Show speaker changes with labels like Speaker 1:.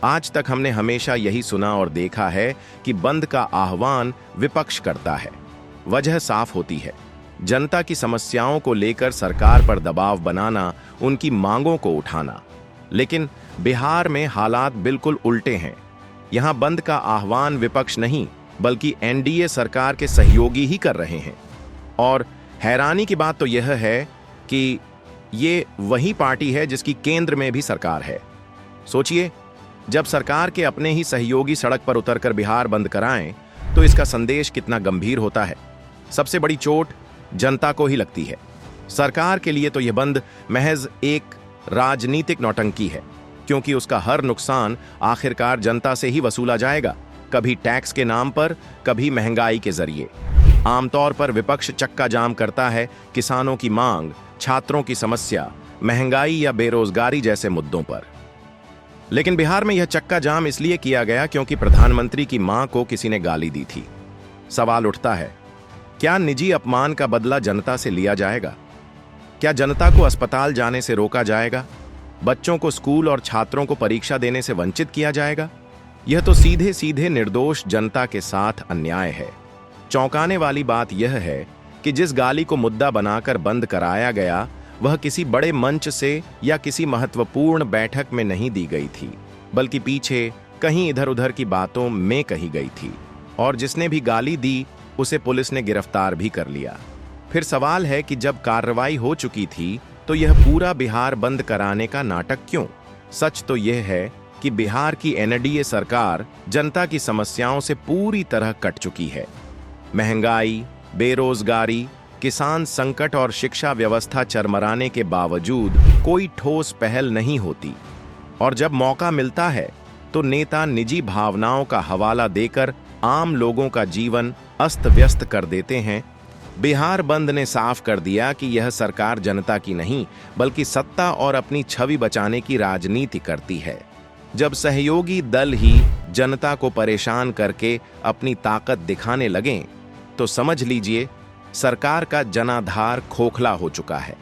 Speaker 1: आज तक हमने हमेशा यही सुना और देखा है कि बंद का आह्वान विपक्ष करता है। वजह साफ होती है, जनता की समस्याओं को लेकर सरकार पर दबाव बनाना, उनकी मांगों को उठाना। लेकिन बिहार में हालात बिल्कुल उल्टे हैं। यहां बंद का आह्वान विपक्ष नहीं बल्कि एनडीए सरकार के सहयोगी ही कर रहे हैं। और हैरानी की बात तो यह है कि ये वही पार्टी है जिसकी केंद्र में भी सरकार है। सोचिए, जब सरकार के अपने ही सहयोगी सड़क पर उतरकर बिहार बंद कराएं तो इसका संदेश कितना गंभीर होता है। सबसे बड़ी चोट जनता को ही लगती है। सरकार के लिए तो यह बंद महज एक राजनीतिक नौटंकी है, क्योंकि उसका हर नुकसान आखिरकार जनता से ही वसूला जाएगा, कभी टैक्स के नाम पर, कभी महंगाई के जरिए। आमतौर पर विपक्ष चक्का जाम करता है किसानों की मांग, छात्रों की समस्या, महंगाई या बेरोजगारी जैसे मुद्दों पर। लेकिन बिहार में यह चक्का जाम इसलिए किया गया क्योंकि प्रधानमंत्री की मां को किसी ने गाली दी थी। सवाल उठता है, क्या निजी अपमान का बदला जनता से लिया जाएगा? क्या जनता को अस्पताल जाने से रोका जाएगा? बच्चों को स्कूल और छात्रों को परीक्षा देने से वंचित किया जाएगा? यह तो सीधे सीधे निर्दोष जनता के साथ अन्याय है। चौंकाने वाली बात यह है कि जिस गाली को मुद्दा बनाकर बंद कराया गया वह किसी बड़े मंच से या किसी महत्वपूर्ण बैठक में नहीं दी गई थी, बल्कि पीछे कहीं इधर उधर की बातों में कही गई थी। और जिसने भी गाली दी उसे पुलिस ने गिरफ्तार भी कर लिया। फिर सवाल है कि जब कार्रवाई हो चुकी थी तो यह पूरा बिहार बंद कराने का नाटक क्यों? सच तो यह है कि बिहार की एनडीए सरकार जनता की समस्याओं से पूरी तरह कट चुकी है। महंगाई, बेरोजगारी, किसान संकट और शिक्षा व्यवस्था चरमराने के बावजूद कोई ठोस पहल नहीं होती। और जब मौका मिलता है तो नेता निजी भावनाओं का हवाला देकर आम लोगों का जीवन अस्त व्यस्त कर देते हैं। बिहार बंद ने साफ कर दिया कि यह सरकार जनता की नहीं बल्कि सत्ता और अपनी छवि बचाने की राजनीति करती है। जब सहयोगी दल ही जनता को परेशान करके अपनी ताकत दिखाने लगें तो समझ लीजिए सरकार का जनाधार खोखला हो चुका है।